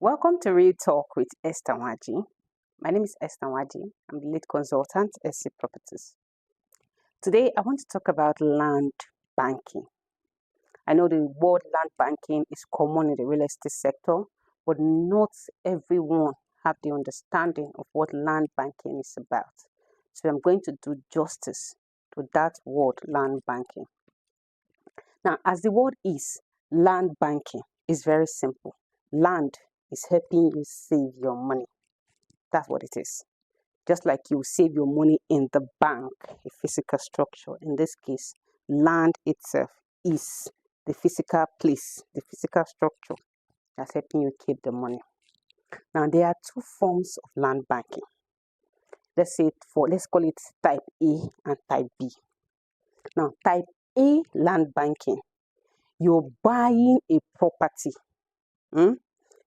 Welcome to Real Talk with Esther Waji. My name is Esther Waji. I'm the lead consultant at SC Properties. Today, I want to talk about land banking. I know the word land banking is common in the real estate sector, but not everyone have the understanding of what land banking is about. So I'm going to do justice to that word, land banking. Now, as the word is, land banking is very simple. Land is helping you save your money. That's what it is. Just like you save your money in the bank, a physical structure. In this case, land itself is the physical place, the physical structure that's helping you keep the money. Now, there are two forms of land banking. Let's call it type A and type B. Now, type A land banking, you're buying a property.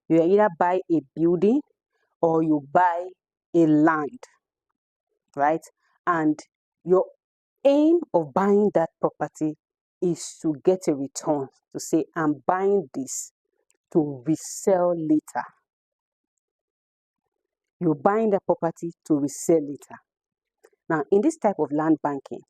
You either buy a building or you buy a land, right? And your aim of buying that property is to get a return, to say, I'm buying this to resell later. You're buying the property to resell later. Now, in this type of land banking,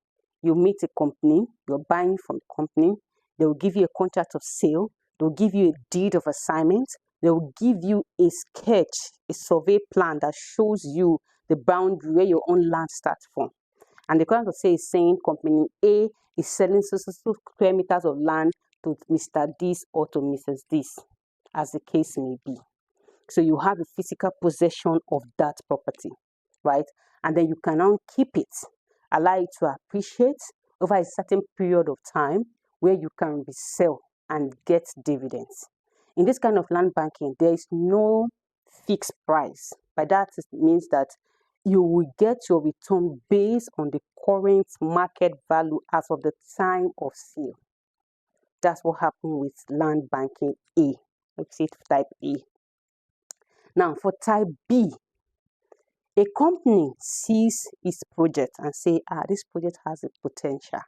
you meet a company, you're buying from the company, they will give you a contract of sale, they'll give you a deed of assignment, they will give you a sketch, a survey plan that shows you the boundary where your own land starts from. And the contract of sale is saying company A is selling so square meters of land to Mr. This or to Mrs. This, as the case may be. So you have a physical possession of that property, right? And then you can now keep it, allow it to appreciate over a certain period of time where you can resell and get dividends. In this kind of land banking, there is no fixed price. By that, it means that you will get your return based on the current market value as of the time of sale. That's what happened with land banking A. Let's say type A. Now, for type B, a company sees its project and say, this project has a potential,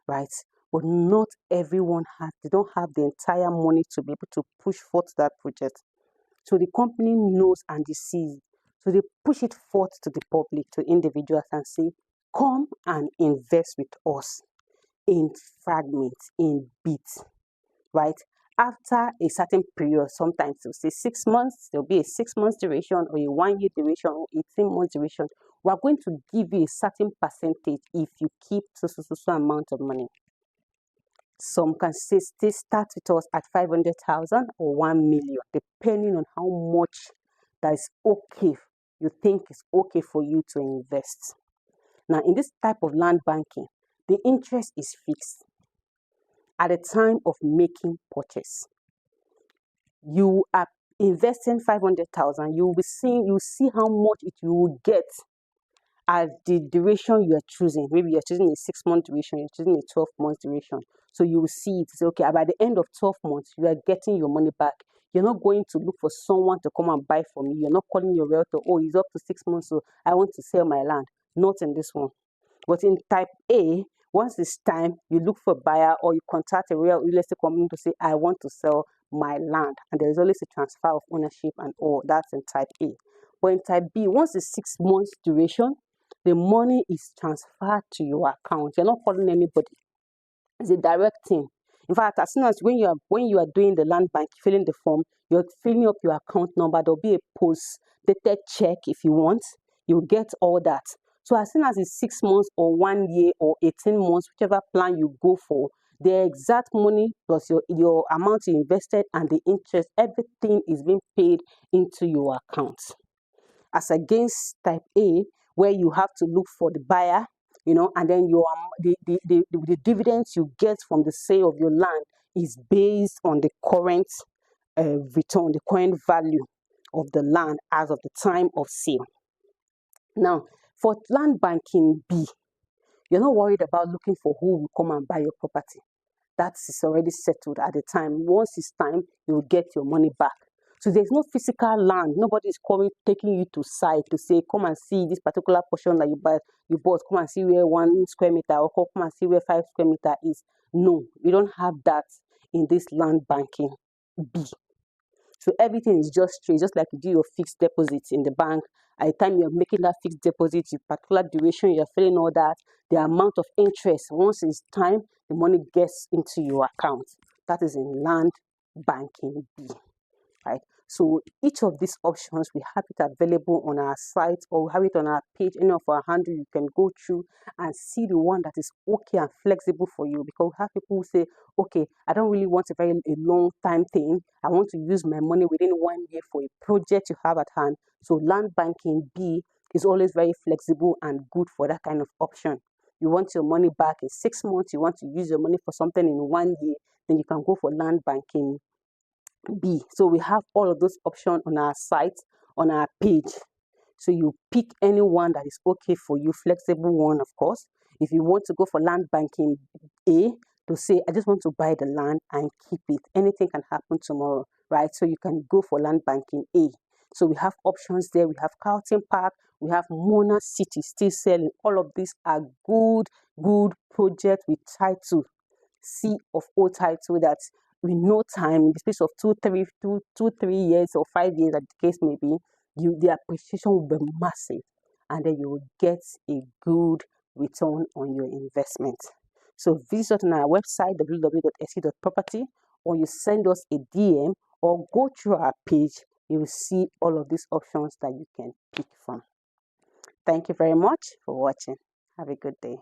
right? But not everyone they don't have the entire money to be able to push forth that project. So the company knows and they see. So they push it forth to the public, to individuals and say, come and invest with us in fragments, in bits, right? After a certain period, sometimes they'll say 6 months, there'll be a 6 months duration or a 1 year duration or 18 months duration. We're going to give you a certain percentage if you keep so amount of money. Some can say start with us at 500,000 or 1 million, depending on how much that is okay, you think is okay for you to invest. Now, in this type of land banking, the interest is fixed. At the time of making purchase, you are investing 500,000. You see how much it you will get at the duration you are choosing. Maybe you're choosing a 6 month duration, you're choosing a 12 month duration. So you will see it. Say, okay, by the end of 12 months, you are getting your money back. You're not going to look for someone to come and buy from you. You're not calling your realtor, oh, it's up to 6 months, so I want to sell my land. Not in this one. But in type A, once it's time, you look for a buyer or you contact a real estate company to say, I want to sell my land. And there is always a transfer of ownership and all. That's in type A. But in type B, once it's 6 months duration, the money is transferred to your account. You're not calling anybody. It's a direct thing. In fact, as soon as when you are doing the land bank, filling the form, you're filling up your account number. There'll be a post-dated check if you want. You'll get all that. So as soon as it's 6 months or 1 year or 18 months, whichever plan you go for, the exact money plus your amount you invested and the interest, everything is being paid into your account. As against type A, where you have to look for the buyer, and then the dividends you get from the sale of your land is based on the current return, the current value of the land as of the time of sale. Now, for land banking B, you're not worried about looking for who will come and buy your property. That is already settled at the time. Once it's time, you will get your money back. So there's no physical land. Nobody is taking you to site to say, come and see this particular portion that you bought. Come and see where 1 square meter or come and see where 5 square meter is. No, you don't have that in this land banking B. So everything is just straight, just like you do your fixed deposit in the bank. At the time you're making that fixed deposit, your particular duration, you're filling all that, the amount of interest, once it's time, the money gets into your account. That is in Land Banking B, right? So each of these options, we have it available on our site, or we have it on our page, any of our handle. You can go through and see the one that is okay and flexible for you, because we have people who say, okay, I don't really want a long time thing. I want to use my money within 1 year for a project you have at hand. So Land Banking B is always very flexible and good for that kind of option. You want your money back in 6 months, you want to use your money for something in 1 year, then you can go for Land Banking B. So we have all of those options on our site, on our page. So you pick any one that is okay for you, flexible one, of course. If you want to go for Land Banking A, to say, I just want to buy the land and keep it. Anything can happen tomorrow, right? So you can go for Land Banking A. So we have options there. We have Carlton Park. We have Mona City still selling. All of these are good projects with title, C of O title, that in no time, in the space of 3 years or 5 years, as the case may be, the appreciation will be massive, and then you will get a good return on your investment. So visit us on our website, www.se.property, or you send us a DM or go through our page. You will see all of these options that you can pick from. Thank you very much for watching. Have a good day.